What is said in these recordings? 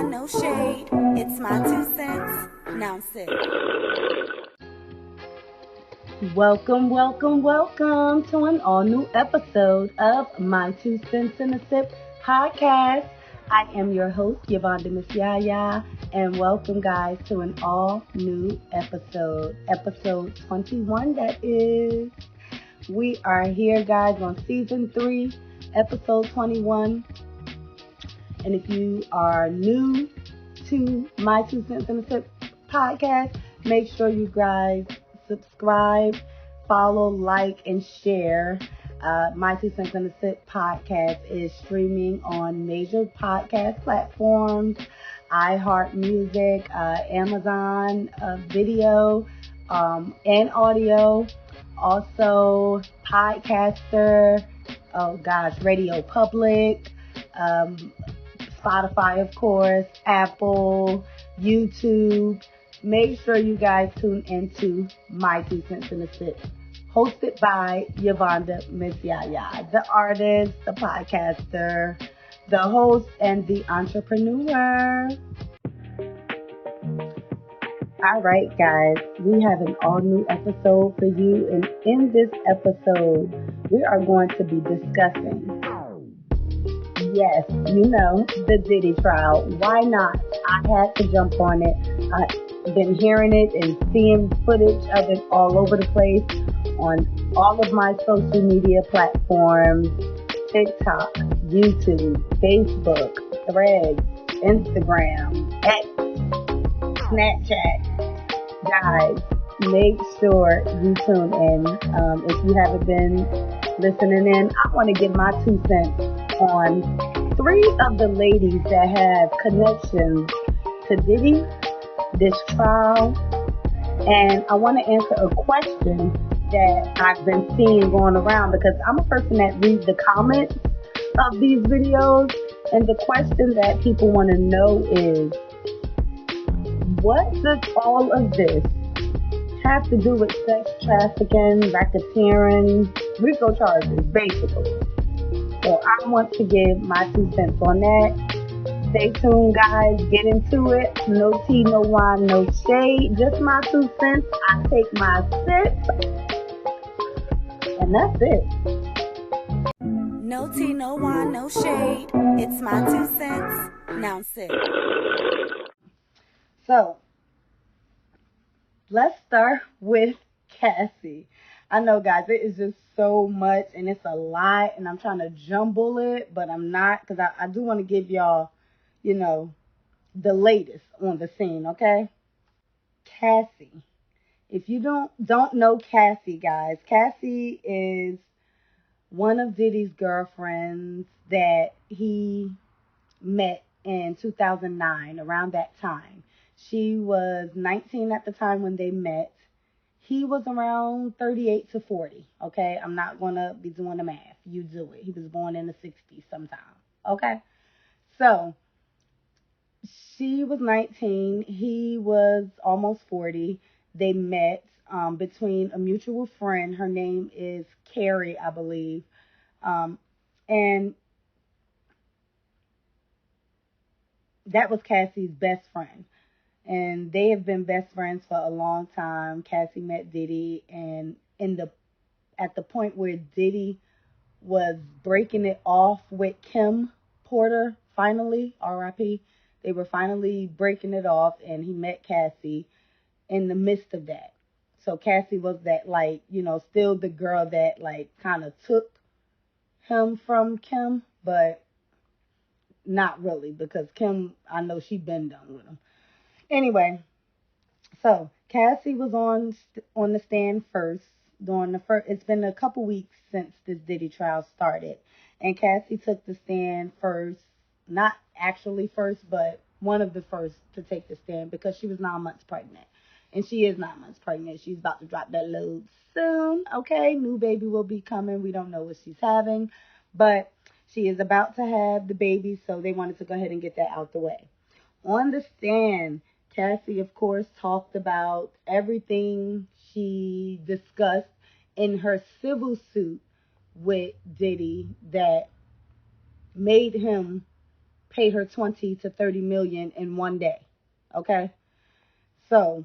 want no shade. It's my 2 cents. Now sit. Welcome to an all-new episode of My 2 Cents in a Sip podcast. I am your host, YaVonda MsYaYa, and welcome, guys, to an all-new episode 21, that is. We are here, guys, on Season 3, Episode 21, and if you are new to My 2 Cents in a Sip podcast, make sure you guys subscribe, follow, like, and share. My 2 Cents in a Sip podcast is streaming on major podcast platforms, iHeartMusic, Amazon Video, and audio. Also, Podcaster, Radio Public, Spotify, of course, Apple, YouTube. Make sure you guys tune into My 2 Cents in a Sip, hosted by YaVonda MsYaYa, the artist, the podcaster, the host, and the entrepreneur. All right, guys, we have an all-new episode for you, and in this episode, we are going to be discussing, yes, the Diddy trial. Why not? I had to jump on it. I've been hearing it and seeing footage of it all over the place on all of my social media platforms: TikTok, YouTube, Facebook, Threads, Instagram, X, Snapchat. Guys, make sure you tune in. If you haven't been listening in, I want to give my 2 cents on 3 of the ladies that have connections to Diddy, this trial, and I want to answer a question that I've been seeing going around, because I'm a person that reads the comments of these videos, and the question that people want to know is, what does all of this have to do with sex trafficking, racketeering, RICO charges, basically? So I want to give my 2 cents on that. Stay tuned, guys. Get into it. No tea, no wine, no shade. Just my 2 cents. I take my sip. And that's it. No tea, no wine, no shade. It's my 2 cents. Now sit. So, let's start with Cassie. I know, guys, it is just so much, and it's a lot, and I'm trying to jumble it, but I'm not, because I do want to give y'all, the latest on the scene, okay? Cassie. If you don't know Cassie, guys, Cassie is one of Diddy's girlfriends that he met in 2009, around that time. She was 19 at the time when they met. He was around 38 to 40, okay? I'm not going to be doing the math. You do it. He was born in the 60s sometime, okay? So, she was 19. He was almost 40. They met between a mutual friend. Her name is Carrie, I believe. And that was Cassie's best friend. And they have been best friends for a long time. Cassie met Diddy, and at the point where Diddy was breaking it off with Kim Porter, finally, R.I.P., they were finally breaking it off, and he met Cassie in the midst of that. So Cassie was that, still the girl that, kind of took him from Kim, but not really, because Kim, I know she been done with him. Anyway, so Cassie was on the stand first. It's been a couple weeks since this Diddy trial started, and Cassie took the stand first. Not actually first, but one of the first to take the stand, because she was 9 months pregnant, and she is 9 months pregnant. She's about to drop that load soon. Okay, new baby will be coming. We don't know what she's having, but she is about to have the baby, so they wanted to go ahead and get that out the way. On the stand, Cassie, of course, talked about everything she discussed in her civil suit with Diddy that made him paid her 20 to 30 million in one day. Okay? So,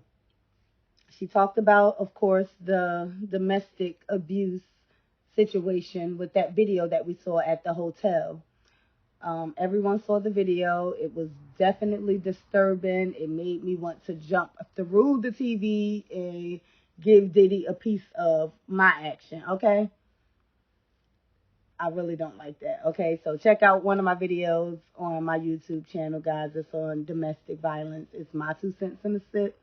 she talked about, of course, the domestic abuse situation with that video that we saw at the hotel. Everyone saw the video. It was definitely disturbing. It made me want to jump through the TV and give Diddy a piece of my action, okay? I really don't like that, okay? So check out one of my videos on my YouTube channel, guys. It's on domestic violence. It's my 2 cents in a sip.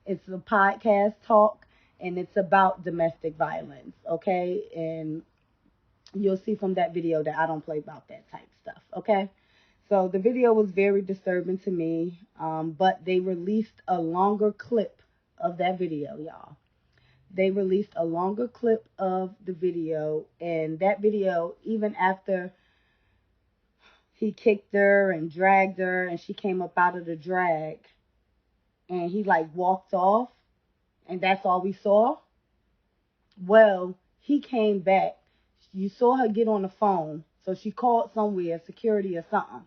It's a podcast talk, and it's about domestic violence, okay? And you'll see from that video that I don't play about that type stuff, okay? So the video was very disturbing to me, but they released a longer clip of that video, y'all. They released a longer clip of the video, and that video, even after he kicked her and dragged her, and she came up out of the drag, and he like walked off, and that's all we saw. Well, he came back. You saw her get on the phone, so she called somewhere, security or something.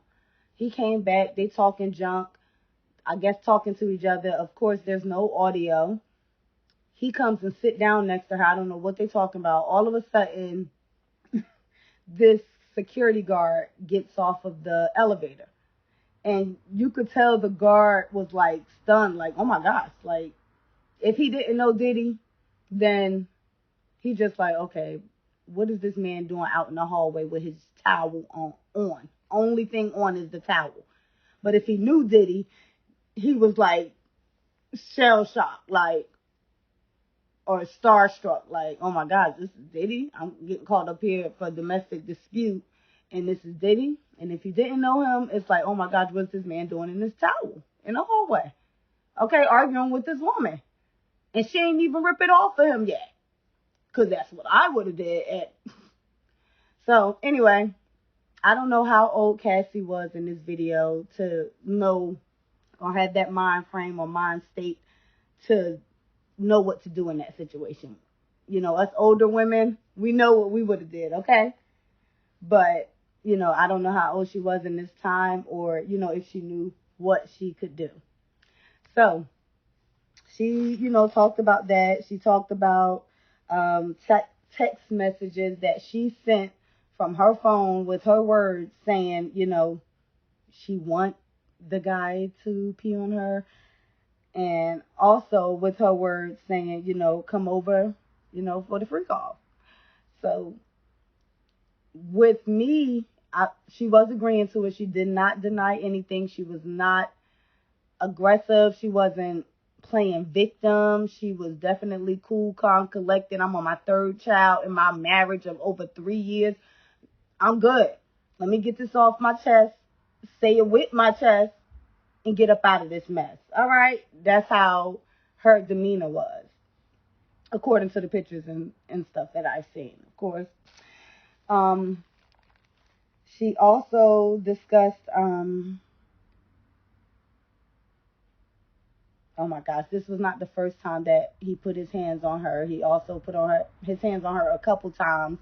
He came back. They talking junk, I guess talking to each other. Of course, there's no audio. He comes and sit down next to her. I don't know what they're talking about. All of a sudden, this security guard gets off of the elevator. And you could tell the guard was like stunned, like, oh my gosh. Like, if he didn't know Diddy, then he just like, okay, what is this man doing out in the hallway with his towel on? Only thing on is the towel. But if he knew Diddy, he was like shell shocked, like, or starstruck, like, oh my God, this is Diddy. I'm getting caught up here for domestic dispute, and this is Diddy. And if you didn't know him, it's like, oh my God, what's this man doing in this towel in the hallway? Okay, arguing with this woman. And she ain't even rip it off of him yet. Because that's what I would have did. So, anyway, I don't know how old Cassie was in this video to know or have that mind frame or mind state to know what to do in that situation. You know, us older women, we know what we would have did, okay? But, you know, I don't know how old she was in this time or, you know, if she knew what she could do. So, she, you know, talked about that. She talked about text messages that she sent from her phone with her words saying, you know, she want the guy to pee on her. And also with her words saying, you know, come over, you know, for the freak off. So with me, she was agreeing to it. She did not deny anything. She was not aggressive. She wasn't playing victim. She was definitely cool, calm, collected. I'm on my 3rd child in my marriage of over 3 years. I'm good. Let me get this off my chest, say it with my chest, and get up out of this mess. All right? That's how her demeanor was, according to the pictures and stuff that I've seen, of course. She also discussed, oh my gosh, this was not the first time that he put his hands on her. He also put his hands on her a couple times.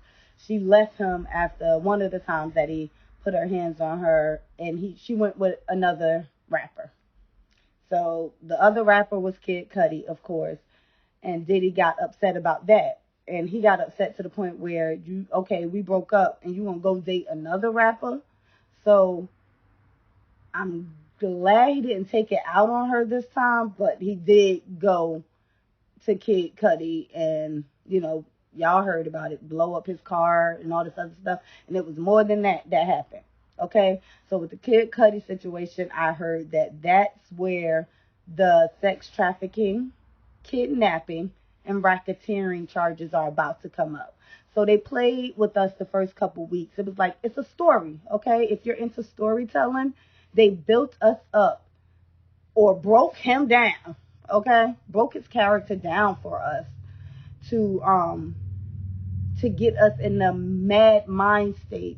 She left him after one of the times that he put her hands on her, and she went with another rapper. So the other rapper was Kid Cudi, of course, and Diddy got upset about that. And he got upset to the point where, we broke up, and you gonna go date another rapper? So I'm glad he didn't take it out on her this time, but he did go to Kid Cudi and, you know, y'all heard about it, blow up his car and all this other stuff. And it was more than that happened. Okay? So with the Kid Cudi situation, I heard that that's where the sex trafficking, kidnapping, and racketeering charges are about to come up. So they played with us the first couple weeks. It was like, it's a story, okay? If you're into storytelling, they built us up or broke him down, okay? Broke his character down for us to get us in the mad mind state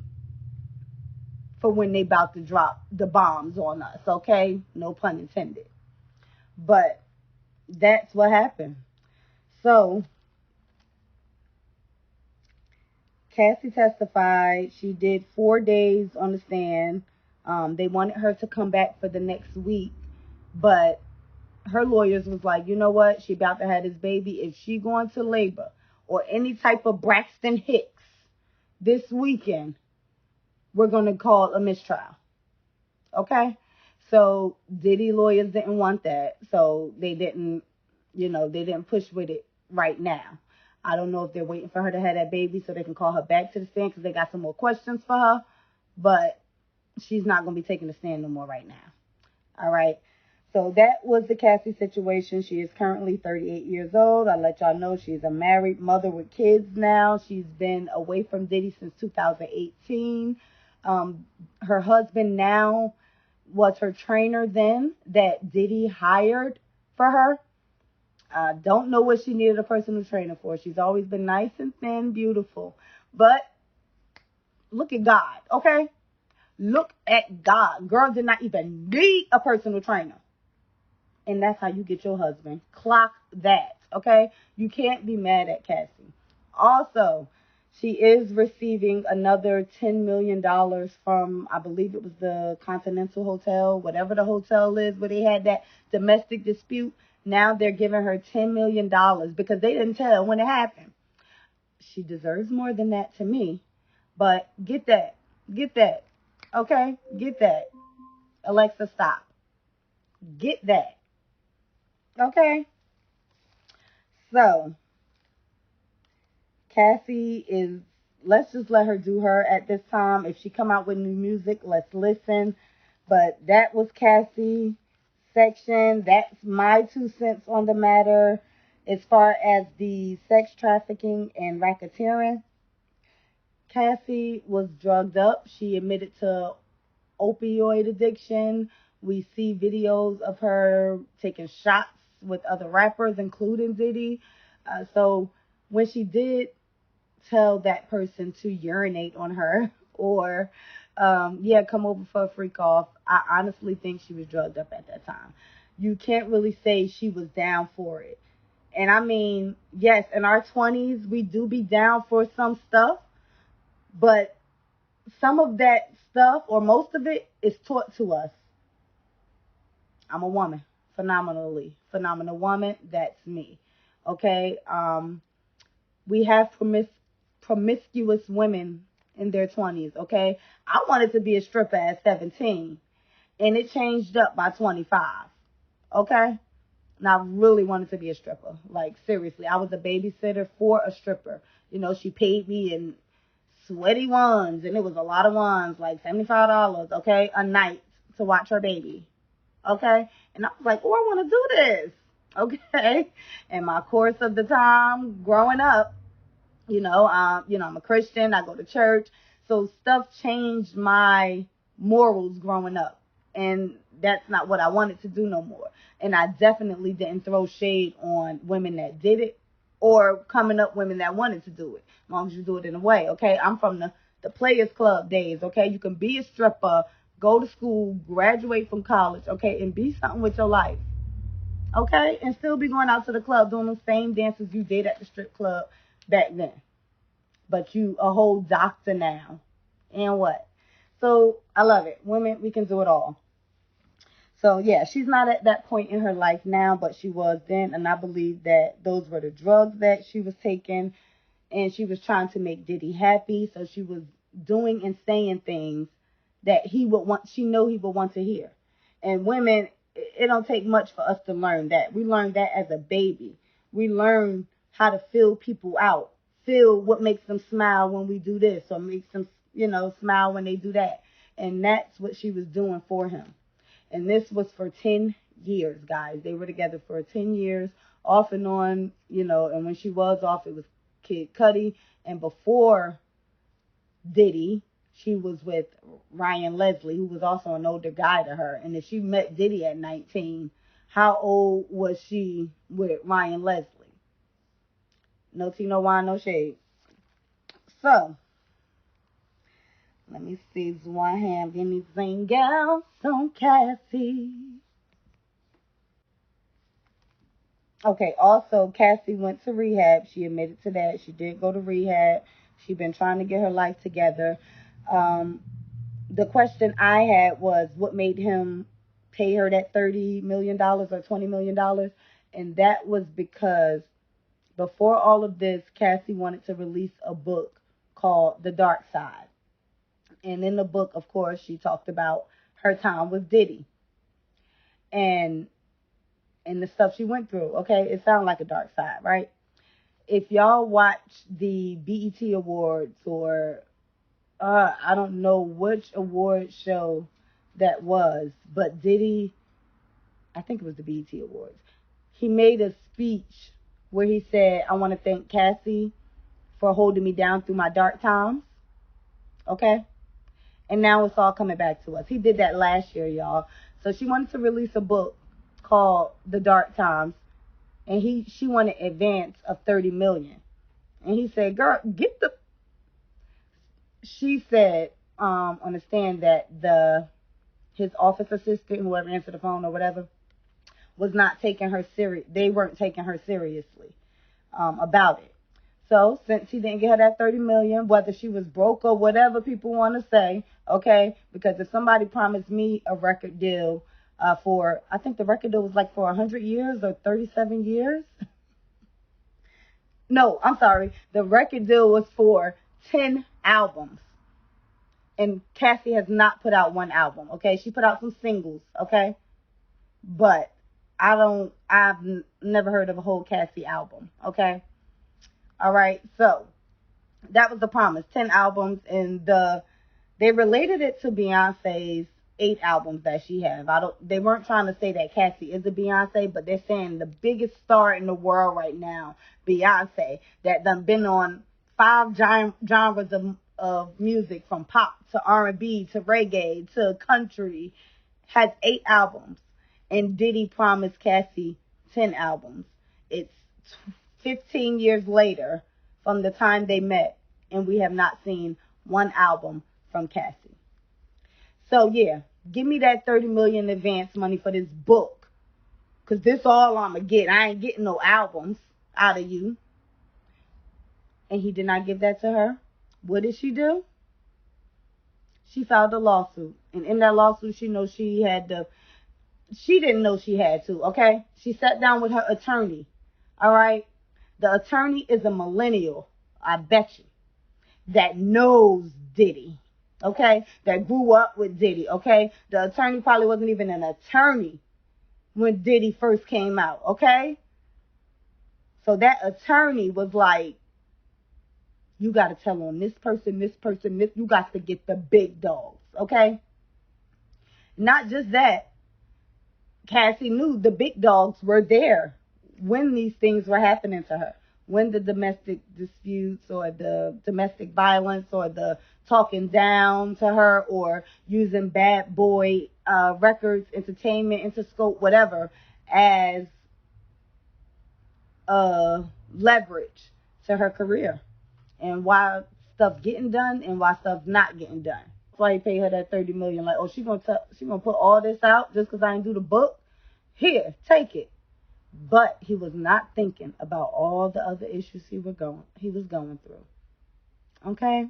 for when they about to drop the bombs on us, okay? No pun intended. But that's what happened. So Cassie testified. She did 4 days on the stand. They wanted her to come back for the next week, but her lawyers was like, you know what? She about to have this baby. If she going to labor or any type of Braxton Hicks this weekend, we're going to call a mistrial. Okay? So Diddy lawyers didn't want that. So they didn't, they didn't push with it right now. I don't know if they're waiting for her to have that baby so they can call her back to the stand because they got some more questions for her. But she's not going to be taking the stand no more right now. All right. So that was the Cassie situation. She is currently 38 years old. I'll let y'all know she's a married mother with kids now. She's been away from Diddy since 2018. Her husband now was her trainer then that Diddy hired for her. I don't know what she needed a personal trainer for. She's always been nice and thin, beautiful. But look at God, okay? Look at God. Girl did not even need a personal trainer. And that's how you get your husband. Clock that, okay? You can't be mad at Cassie. Also, she is receiving another $10 million from, I believe it was the Continental Hotel, whatever the hotel is, where they had that domestic dispute. Now they're giving her $10 million because they didn't tell when it happened. She deserves more than that to me. But get that. Get that. Okay? Get that. Alexa, stop. Get that. Okay? So, Cassie is, let's just let her do her at this time. If she come out with new music, let's listen. But that was Cassie section. That's my 2 cents on the matter as far as the sex trafficking and racketeering. Cassie was drugged up. She admitted to opioid addiction. We see videos of her taking shots with other rappers, including Diddy. So when she did tell that person to urinate on her or, come over for a freak off, I honestly think she was drugged up at that time. You can't really say she was down for it. And I mean, yes, in our 20s, we do be down for some stuff, but some of that stuff, or most of it, is taught to us. I'm a woman. Phenomenal woman. That's me. Okay? We have promiscuous women in their 20s. Okay? I wanted to be a stripper at 17, and it changed up by 25. Okay? And I really wanted to be a stripper. Like, seriously. I was a babysitter for a stripper. She paid me in sweaty ones, and it was a lot of ones, like $75, okay, a night to watch her baby, okay? And I was like, oh, I want to do this, okay? And my course of the time growing up, I'm a Christian, I go to church, so stuff changed my morals growing up, and that's not what I wanted to do no more. And I definitely didn't throw shade on women that did it or coming up women that wanted to do it, as long as you do it in a way, okay? I'm from the Players Club days, okay? You can be a stripper, go to school, graduate from college, okay, and be something with your life, okay? And still be going out to the club doing the same dances you did at the strip club back then. But you a whole doctor now. And what? So I love it. Women, we can do it all. So, yeah, she's not at that point in her life now, but she was then. And I believe that those were the drugs that she was taking. And she was trying to make Diddy happy. So she was doing and saying things that he would want, she know he would want to hear. And women, it don't take much for us to learn that. We learned that as a baby. We learn how to feel people out. Feel what makes them smile when we do this, or makes them, smile when they do that. And that's what she was doing for him. And this was for 10 years, guys. They were together for 10 years, off and on, and when she was off, it was Kid Cudi. And before Diddy, she was with Ryan Leslie, who was also an older guy to her. And if she met Diddy at 19, how old was she with Ryan Leslie? No tea, no wine, no shade. So, let me see. Do I have anything else on Cassie? Okay, also, Cassie went to rehab. She admitted to that. She did go to rehab. She's been trying to get her life together. the question I had was what made him pay her that $30 million dollars or $20 million dollars. And that was because before all of this, Cassie wanted to release a book called The Dark Side. And in the book, of course, she talked about her time with Diddy and the stuff she went through. Okay, it sounds like a dark side, right? If y'all watch the BET Awards or I don't know which award show that was, but Diddy, I think it was the BET Awards, he made a speech where he said, I want to thank Cassie for holding me down through my dark times. Okay? And now it's all coming back to us. He did that last year, y'all. So she wanted to release a book called The Dark Times, and she wanted advance of $30 million. And he said, girl, get the... She said on the stand that his office assistant, whoever answered the phone or whatever, was not taking her serious. They weren't taking her seriously about it. So since he didn't get her that $30 million, whether she was broke or whatever people want to say, okay, because if somebody promised me a record deal for, I think the record deal was like for 100 years or 37 years. No, I'm sorry. The record deal was for 10 albums. And Cassie has not put out one album, okay? She put out some singles, okay? But I've never heard of a whole Cassie album, okay? All right, so that was the promise, 10 albums, and they related it to Beyonce's 8 albums that she has. They weren't trying to say that Cassie is a Beyonce, but they're saying the biggest star in the world right now, Beyonce, that done been on 5 genres of music, from pop to R&B to reggae to country, has 8 albums. And Diddy promised Cassie 10 albums. It's 15 years later from the time they met, and we have not seen one album from Cassie. So yeah, give me that $30 million advance money for this book, because this all I'm going to get. I ain't getting no albums out of you. And he did not give that to her. What did she do? She filed a lawsuit. And in that lawsuit, she didn't know she had to, okay? She sat down with her attorney, all right? The attorney is a millennial, I bet you, that knows Diddy, okay? That grew up with Diddy, okay? The attorney probably wasn't even an attorney when Diddy first came out, okay? So that attorney was like, you got to tell on this person, this. You got to get the big dogs, okay? Not just that. Cassie knew the big dogs were there when these things were happening to her. When the domestic disputes or the domestic violence or the talking down to her or using bad boy records, entertainment, Interscope, whatever, as leverage to her career. And why stuff getting done and why stuff's not getting done. That's why he paid her that $30 million. Like, oh, she gonna put all this out just because I didn't do the book? Here, take it. But he was not thinking about all the other issues he was going through. Okay?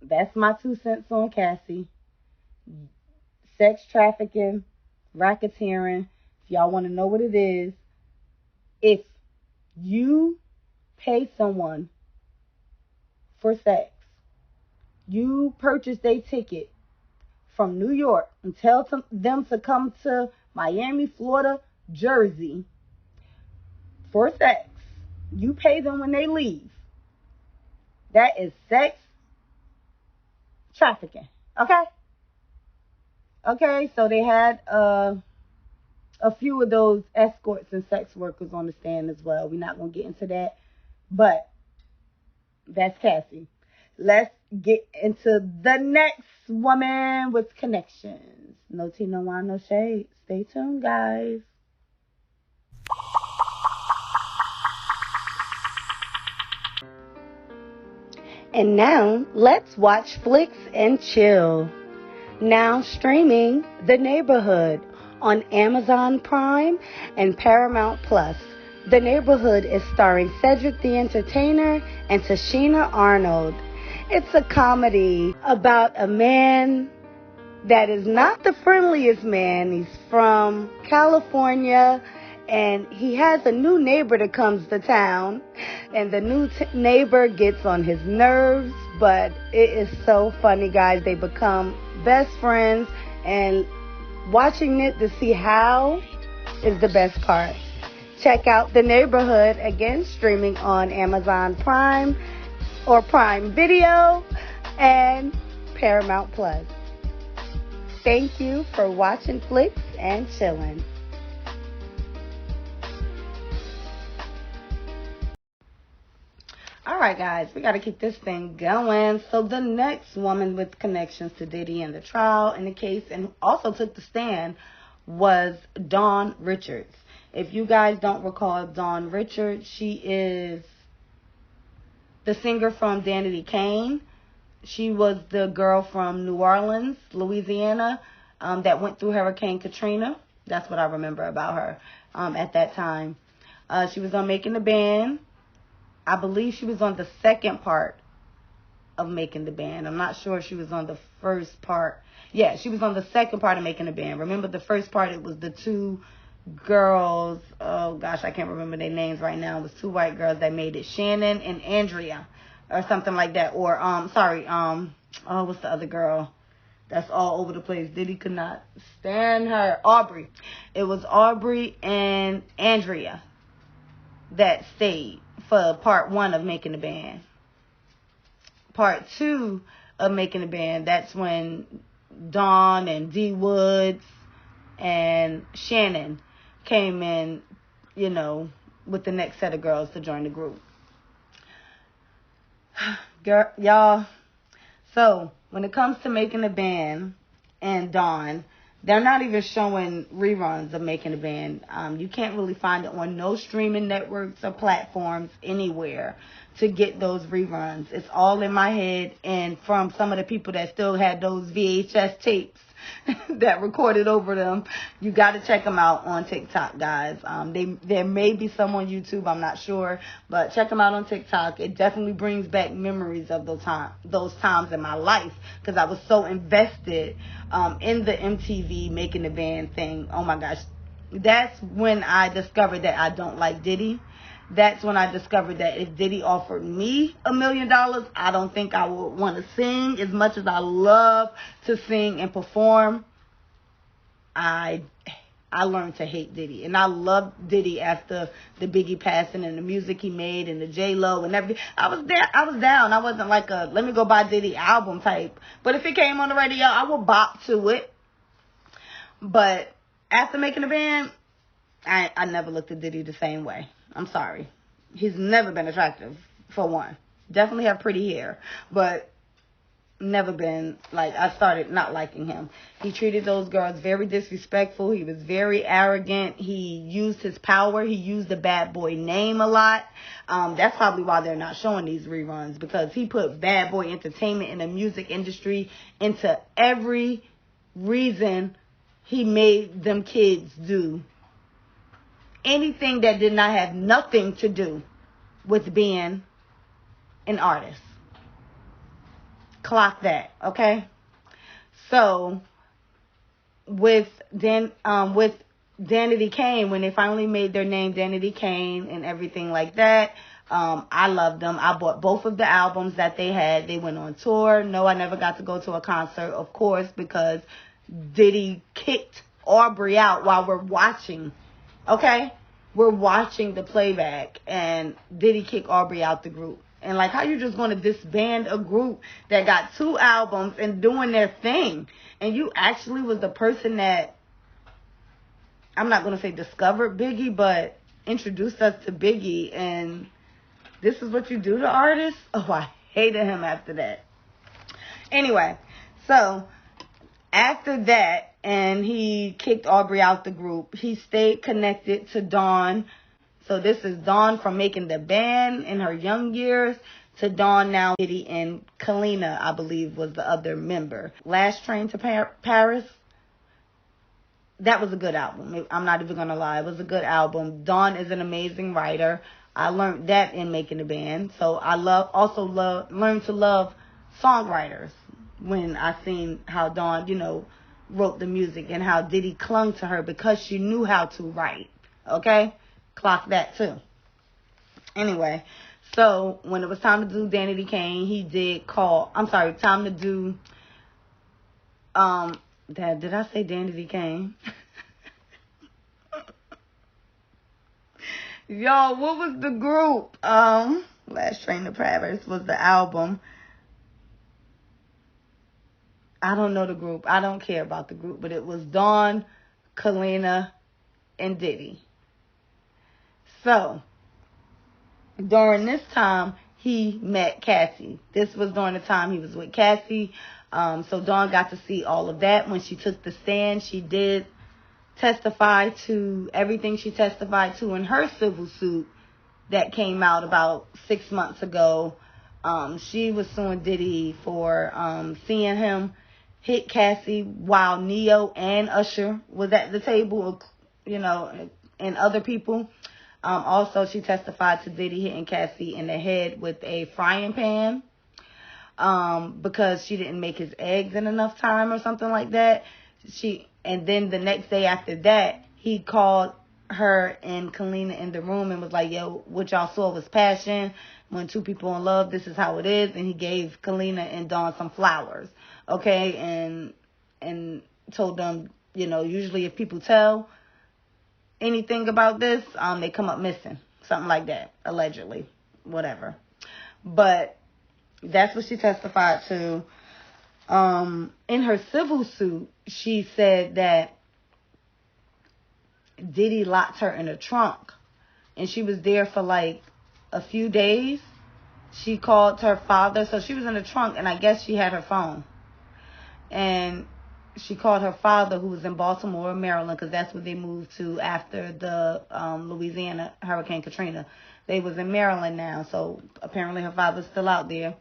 That's my 2 cents on Cassie. Sex trafficking, racketeering. If y'all want to know what it is, if you pay someone for sex, you purchase their ticket from New York and tell them to come to Miami, Florida, Jersey for sex. You pay them when they leave. That is sex trafficking. Okay? Okay, so they had a few of those escorts and sex workers on the stand as well. We're not going to get into that. But that's Cassie. Let's get into the next woman with connections. No tea, no wine, no shade. Stay tuned, guys. And now, let's watch flicks and chill. Now streaming The Neighborhood on Amazon Prime and Paramount Plus. The Neighborhood is starring Cedric the Entertainer and Tashina Arnold. It's a comedy about a man that is not the friendliest man. He's from California, and he has a new neighbor that comes to town, and the new neighbor gets on his nerves, but it is so funny, guys. They become best friends, and watching it to see how is the best part. Check out The Neighborhood, again, streaming on Amazon Prime or Prime Video and Paramount Plus. Thank you for watching flicks and chilling. All right, guys, we got to keep this thing going. So the next woman with connections to Diddy in the trial in the case and also took the stand was Dawn Richards. If you guys don't recall Dawn Richards, she is the singer from Danity Kane. She was the girl from New Orleans, Louisiana, that went through Hurricane Katrina. That's what I remember about her at that time. She was on Making the Band. I believe she was on the second part of Making the Band. I'm not sure if she was on the first part. Yeah, she was on the second part of Making the Band. Remember the first part, it was the two girls. Oh, gosh, I can't remember their names right now. It was two white girls that made it. Shannon and Andrea. Or something like that. Or, what's the other girl that's all over the place? Diddy could not stand her. Aubrey. It was Aubrey and Andrea that stayed for part one of Making the Band. Part two of Making the Band, that's when Dawn and D Woods and Shannon came in, with the next set of girls to join the group. Girl, y'all, so when it comes to Making the Band and Dawn, they're not even showing reruns of Making the Band. You can't really find it on no streaming networks or platforms anywhere to get those reruns. It's all in my head and from some of the people that still had those VHS tapes that recorded over them. You got to check them out on TikTok, guys. There may be some on YouTube, I'm not sure, but check them out on TikTok. It definitely brings back memories of those times in my life because I was so invested in the MTV Making the Band thing. Oh my gosh, that's when I discovered that I don't like Diddy. That's when I discovered that if Diddy offered me $1 million, I don't think I would want to sing. As much as I love to sing and perform, I learned to hate Diddy. And I loved Diddy after the Biggie passing and the music he made and the J-Lo and everything. I was down. I wasn't like a let me go buy Diddy album type. But if it came on the radio, I would bop to it. But after Making the Band, I never looked at Diddy the same way. I'm sorry. He's never been attractive, for one. Definitely have pretty hair, but never been, I started not liking him. He treated those girls very disrespectful. He was very arrogant. He used his power. He used the bad boy name a lot. That's probably why they're not showing these reruns, because he put bad boy entertainment in the music industry into every reason he made them kids do anything that did not have nothing to do with being an artist. Clock that, okay? So with Danity Kane, when they finally made their name Danity Kane and everything like that, I loved them. I bought both of the albums that they had. They went on tour. No, I never got to go to a concert, of course, because Diddy kicked Aubrey out while we're watching. Okay? We're watching the playback and Diddy kicked Aubrey out the group. And how you just going to disband a group that got 2 albums and doing their thing? And you actually was the person that, I'm not going to say discovered Biggie, but introduced us to Biggie. And this is what you do to artists? Oh, I hated him after that. Anyway, so after that, and he kicked Aubrey out the group, he stayed connected to Dawn. So this is Dawn from Making the Band in her young years to Dawn now. Diddy and Kalina, I believe, was the other member. Last Train to Paris. That was a good album. I'm not even going to lie. It was a good album. Dawn is an amazing writer. I learned that in Making the Band. So I learned to love songwriters when I seen how Dawn, wrote the music and how Diddy clung to her because she knew how to write. Okay? Clock that too. Anyway, so when it was time to do Danity Kane, he did call, time to do, did I say Danity Kane? Y'all, what was the group? Last Train to Paris was the album. I don't know the group. I don't care about the group, but it was Dawn, Kalina, and Diddy. So, during this time, he met Cassie. This was during the time he was with Cassie. So Dawn got to see all of that. When she took the stand, she did testify to everything she testified to in her civil suit that came out about 6 months ago. She was suing Diddy for seeing him hit Cassie while Neo and Usher was at the table, and other people. Also, she testified to Diddy hitting Cassie in the head with a frying pan because she didn't make his eggs in enough time or something like that. And then the next day after that, he called her and Kalina in the room and was like, yo, what y'all saw was passion. When two people in love, this is how it is. And he gave Kalina and Dawn some flowers. Okay. And told them, usually if people tell anything about this, they come up missing. Something like that. Allegedly. Whatever. But that's what she testified to. In her civil suit, she said that Diddy locked her in a trunk. And she was there for like a few days. She called her father. So she was in the trunk, and I guess she had her phone. And she called her father, who was in Baltimore, Maryland, because that's where they moved to after the Louisiana Hurricane Katrina. They was in Maryland now, so apparently her father's still out there.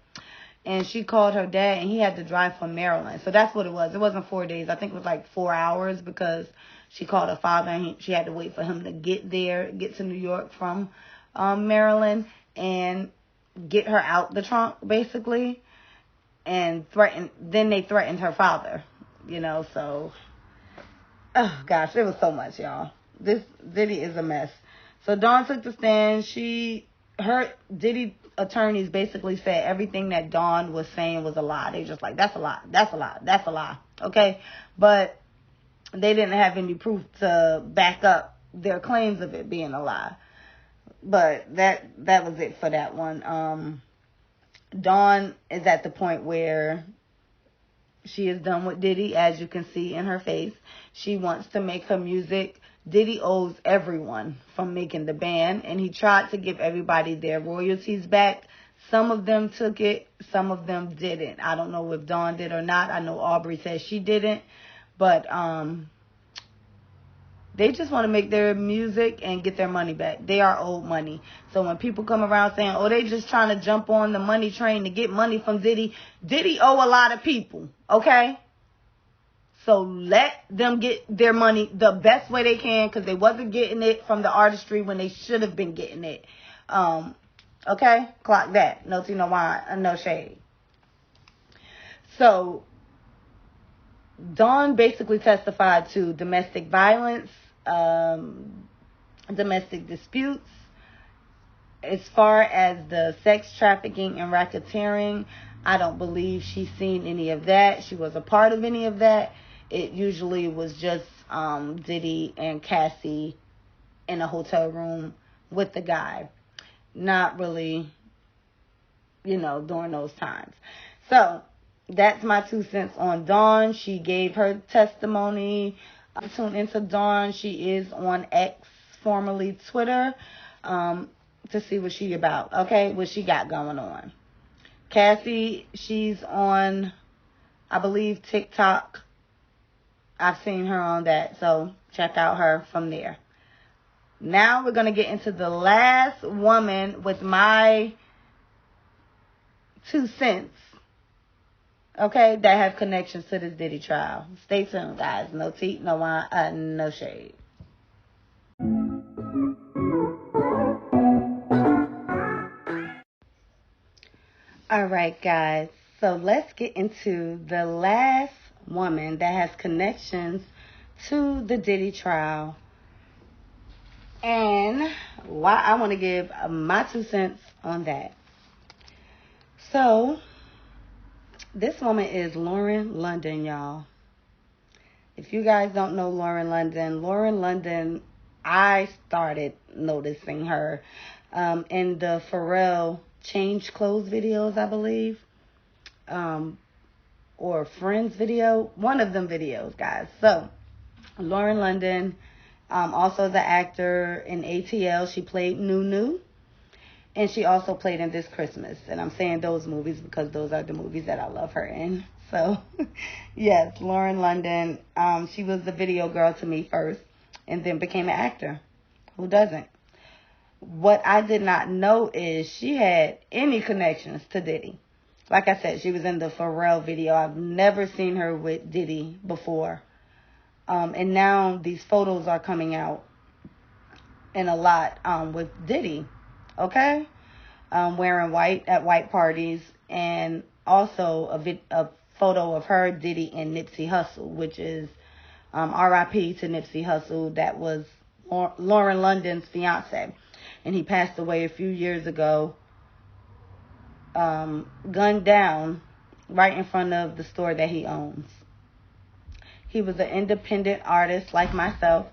And she called her dad, and he had to drive from Maryland. So that's what it was. It wasn't 4 days. I think it was like 4 hours because she called her father, and she had to wait for him to get to New York from Maryland and get her out the trunk, basically. And then they threatened her father, so, oh gosh, it was so much, y'all. This Diddy is a mess. So Dawn took the stand. Diddy attorneys basically said everything that Dawn was saying was a lie. They just like, that's a lie, that's a lie, that's a lie, okay? But they didn't have any proof to back up their claims of it being a lie. But that was it for that one. Dawn is at the point where she is done with Diddy, as you can see in her face. She wants to make her music. Diddy owes everyone from making the band, and he tried to give everybody their royalties back. Some of them took it, some of them didn't. I don't know if Dawn did or not. I know Aubrey says she didn't, but they just want to make their music and get their money back. They are owed money. So when people come around saying, oh, they just trying to jump on the money train to get money from Diddy, Diddy owe a lot of people, okay? So let them get their money the best way they can, because they wasn't getting it from the artistry when they should have been getting it. Okay? Clock that. No tea, no wine, no shade. So Dawn basically testified to domestic violence, domestic disputes. As far as the sex trafficking and racketeering, I don't believe she's seen any of that. She was a part of any of that. It usually was just Diddy and Cassie in a hotel room with the guy. Not really, during those times. So that's my 2 cents on Dawn. She gave her testimony. Tune into Dawn. She is on X, formerly Twitter, to see what she about. Okay, what she got going on. Cassie, she's on, I believe, TikTok. I've seen her on that, so check out her from there. Now we're going to get into the last woman with my 2 cents, okay, that have connections to this Diddy trial. Stay tuned, guys. No tea, no wine, no shade. All right, guys. So let's get into the last woman that has connections to the Diddy trial and why I want to give my 2 cents on that. So this woman is Lauren London, y'all. If you guys don't know Lauren London, I started noticing her in the Pharrell Change Clothes videos, I believe. Or Friends video. One of them videos, guys. So, Lauren London, also the actor in ATL. She played Nunu. And she also played in This Christmas. And I'm saying those movies because those are the movies that I love her in. So, yes, Lauren London. She was the video girl to me first and then became an actor. Who doesn't? What I did not know is she had any connections to Diddy. Like I said, she was in the Pharrell video. I've never seen her with Diddy before. And now these photos are coming out in a lot with Diddy. Okay? Wearing white at white parties. And also a photo of her, Diddy, and Nipsey Hussle, which is R.I.P. to Nipsey Hussle. That was Lauren London's fiance. And he passed away a few years ago, gunned down right in front of the store that he owns. He was an independent artist like myself,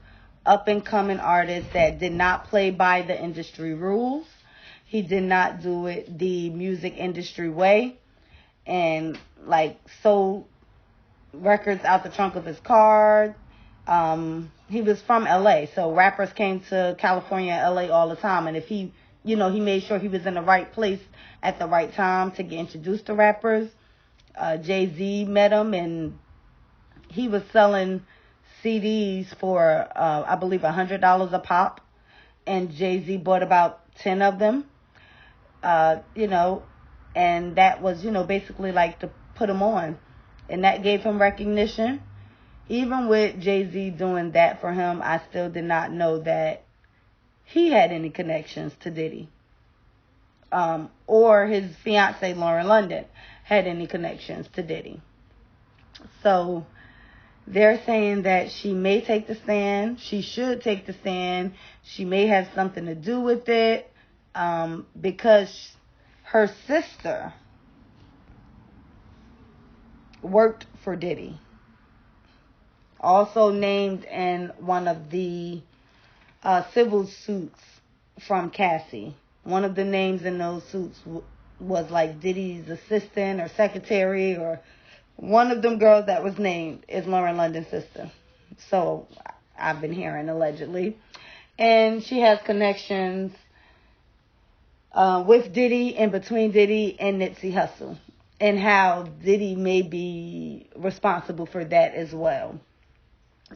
up-and-coming artist that did not play by the industry rules. He did not do it the music industry way and, sold records out the trunk of his car. He was from L.A., so rappers came to California and L.A. all the time. And if he made sure he was in the right place at the right time to get introduced to rappers. Jay-Z met him, and he was selling CDs for, I believe, $100 a pop. And Jay-Z bought about 10 of them, and that was, basically to put him on. And that gave him recognition. Even with Jay-Z doing that for him, I still did not know that he had any connections to Diddy. Or his fiancée, Lauren London, had any connections to Diddy. So they're saying that she may take the stand. She should take the stand. She may have something to do with it because her sister worked for Diddy. Also named in one of the civil suits from Cassie. One of the names in those suits was Diddy's assistant or secretary, or one of them girls that was named is Lauren London's sister. So I've been hearing allegedly. And she has connections with Diddy and between Diddy and Nipsey Hussle. And how Diddy may be responsible for that as well.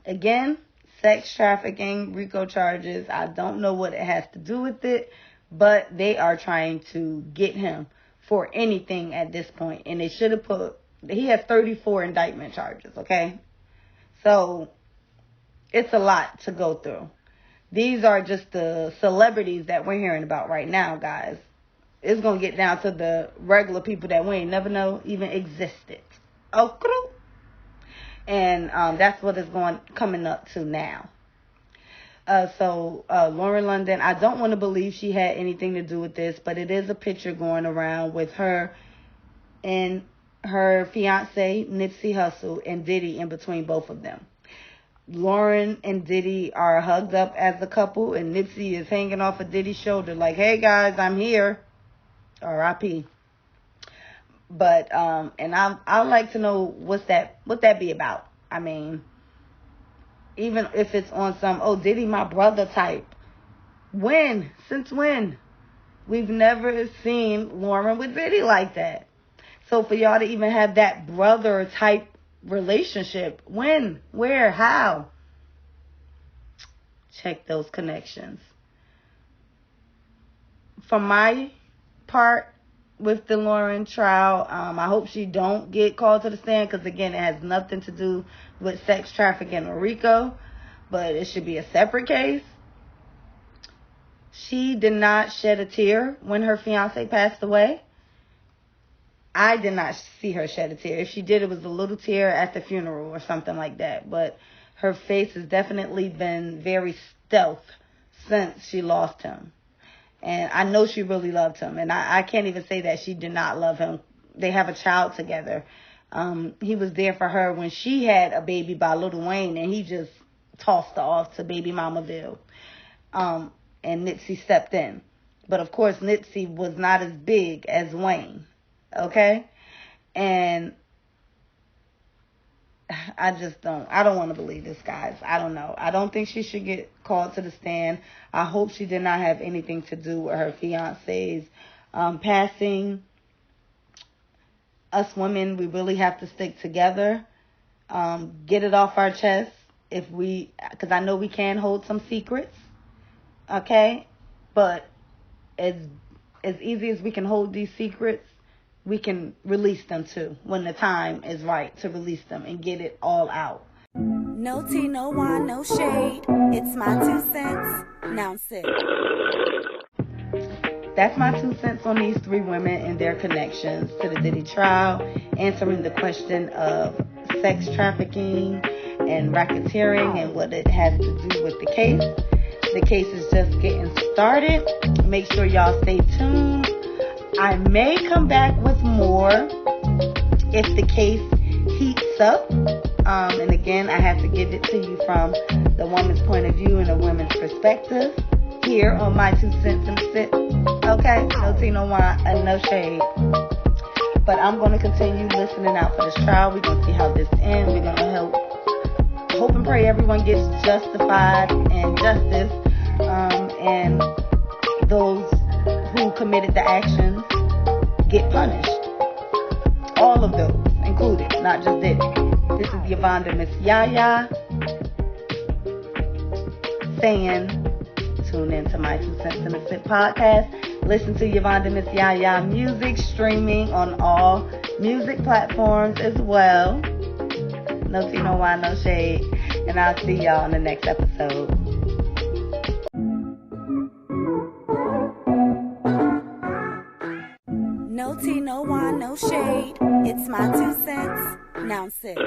Again, sex trafficking, RICO charges. I don't know what it has to do with it, but they are trying to get him for anything at this point. And they should have he has 34 indictment charges, okay? So it's a lot to go through. These are just the celebrities that we're hearing about right now, guys. It's going to get down to the regular people that we ain't never know even existed. Okay? And that's what it's coming up to now. So Lauren London, I don't want to believe she had anything to do with this, but it is a picture going around with her and her fiance, Nipsey Hussle, and Diddy in between both of them. Lauren and Diddy are hugged up as a couple, and Nipsey is hanging off of Diddy's shoulder like, hey guys, I'm here. R.I.P. But, and I'd like to know what that be about. I mean, even if it's on some, oh, Diddy my brother type. When? Since when? We've never seen Lauren with Diddy like that. So for y'all to even have that brother type relationship, when, where, how? Check those connections. For my part with the Lauren trial, I hope she don't get called to the stand because, again, it has nothing to do with sex trafficking or RICO, but it should be a separate case. She did not shed a tear when her fiance passed away. I did not see her shed a tear. If she did, it was a little tear at the funeral or something like that. But her face has definitely been very stealth since she lost him. And I know she really loved him. And I can't even say that she did not love him. They have a child together. He was there for her when she had a baby by Lil Wayne, and he just tossed her off to baby Mamaville. And Nipsey stepped in. But of course, Nipsey was not as big as Wayne. Okay? And I don't want to believe this, guys. I don't know. I don't think she should get called to the stand. I hope she did not have anything to do with her fiance's passing. Us women, we really have to stick together. Get it off our chest because I know we can hold some secrets. Okay? But as easy as we can hold these secrets, we can release them too when the time is right to release them and get it all out. No tea, no wine, no shade. It's my 2 cents. Now sit. That's my 2 cents on these 3 women and their connections to the Diddy trial, answering the question of sex trafficking and racketeering and what it has to do with the case. The case is just getting started. Make sure y'all stay tuned. I may come back with more if the case heats up. And again, I have to give it to you from the woman's point of view and a woman's perspective here on my 2 cents and a sip. Okay? No tea, no wine, and no shade. But I'm going to continue listening out for this trial. We're going to see how this ends. We're going to hope and pray everyone gets justified and justice. And those who committed the actions get punished. All of those included, not just Diddy. This is YaVonda, MsYaYa, saying, tune in to my 2 cents and a sip podcast. Listen to YaVonda, MsYaYa music streaming on all music platforms as well. No tea, no wine, no shade. And I'll see y'all in the next episode. No tea, no wine, no shade. It's my 2 cents. Now sit.